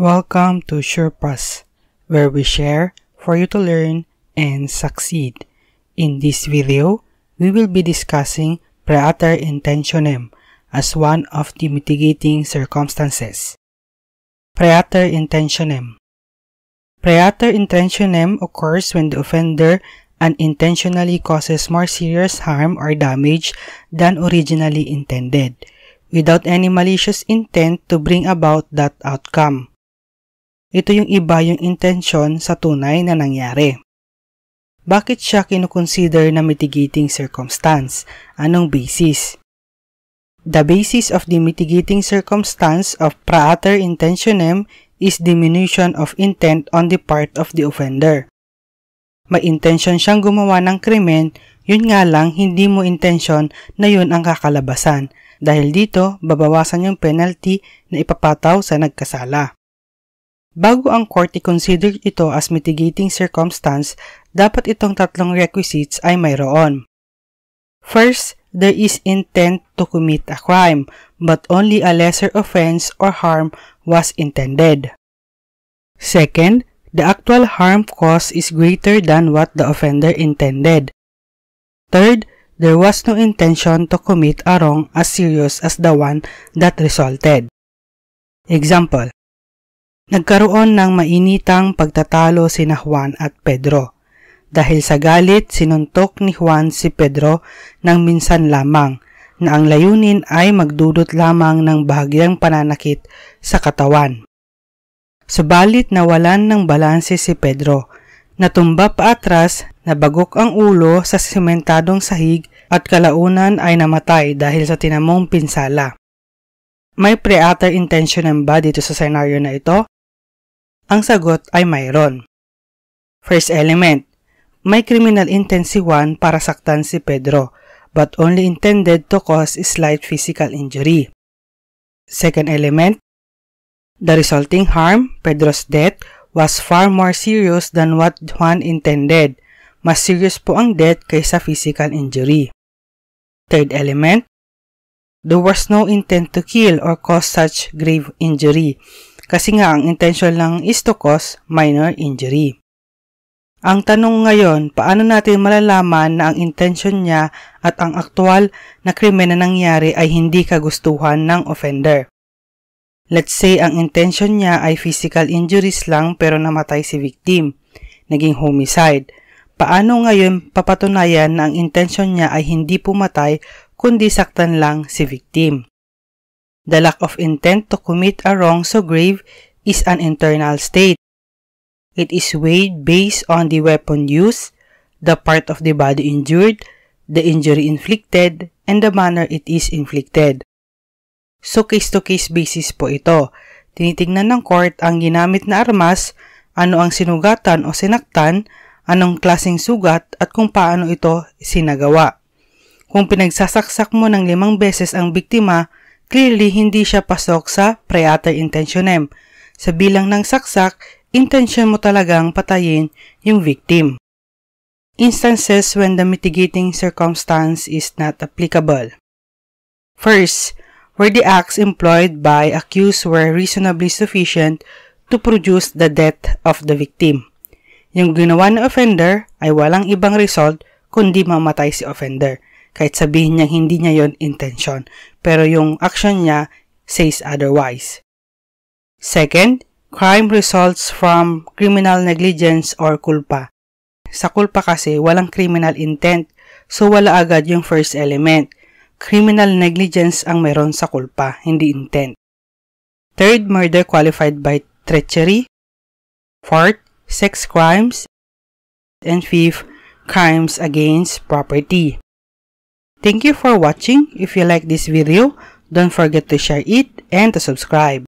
Welcome to SurePass, where we share for you to learn and succeed. In this video, we will be discussing praeter intentionem as one of the mitigating circumstances. Praeter intentionem. Praeter intentionem occurs when the offender unintentionally causes more serious harm or damage than originally intended, without any malicious intent to bring about that outcome. Ito yung iba yung intensyon sa tunay na nangyari. Bakit siya kinukonsider na mitigating circumstance? Anong basis? The basis of the mitigating circumstance of praeter intentionem is diminution of intent on the part of the offender. May intention siyang gumawa ng krimen, yun nga lang hindi mo intensyon na yun ang kakalabasan. Dahil dito, babawasan yung penalty na ipapataw sa nagkasala. Bago ang court i-consider ito as mitigating circumstance, dapat itong tatlong requisites ay mayroon. First, there is intent to commit a crime, but only a lesser offense or harm was intended. Second, the actual harm caused is greater than what the offender intended. Third, there was no intention to commit a wrong as serious as the one that resulted. Example, nagkaroon ng mainitang pagtatalo sina Juan at Pedro. Dahil sa galit, sinuntok ni Juan si Pedro ng minsan lamang na ang layunin ay magdudot lamang ng bahagyang pananakit sa katawan. Subalit nawalan ng balanse si Pedro. Natumba pa atras, nabagok ang ulo sa sementadong sahig at kalaunan ay namatay dahil sa tinamong pinsala. May praeter intentionem ba dito sa scenario na ito? Ang sagot ay mayroon. First element, may criminal intent si Juan para saktan si Pedro, but only intended to cause slight physical injury. Second element, the resulting harm, Pedro's death, was far more serious than what Juan intended. Mas serious po ang death kaysa physical injury. Third element, there was no intent to kill or cause such grave injury. Kasi nga ang intention lang is to cause minor injury. Ang tanong ngayon, paano natin malalaman na ang intention niya at ang aktual na krimen na nangyari ay hindi kagustuhan ng offender? Let's say ang intention niya ay physical injuries lang pero namatay si victim, naging homicide. Paano ngayon papatunayan na ang intention niya ay hindi pumatay kundi saktan lang si victim? The lack of intent to commit a wrong so grave is an internal state. It is weighed based on the weapon used, the part of the body injured, the injury inflicted, and the manner it is inflicted. So case-to-case basis po ito. Tinitingnan ng court ang ginamit na armas, ano ang sinugatan o sinaktan, anong klaseng sugat at kung paano ito sinagawa. Kung pinagsasaksak mo ng 5 beses ang biktima, clearly, hindi siya pasok sa praeter intentionem. Sa bilang ng saksak, intention mo talagang patayin yung victim. Instances when the mitigating circumstance is not applicable. First, where the acts employed by accused were reasonably sufficient to produce the death of the victim. Yung ginawa ng offender ay walang ibang result kundi mamatay si offender. Kahit sabihin niya hindi niya yon intention, pero yung action niya says otherwise. Second, crime results from criminal negligence or culpa. Sa culpa kasi, walang criminal intent, so wala agad yung first element. Criminal negligence ang meron sa culpa, hindi intent. Third, murder qualified by treachery. Fourth, sex crimes. And fifth, crimes against property. Thank you for watching. If you like this video, don't forget to share it and to subscribe.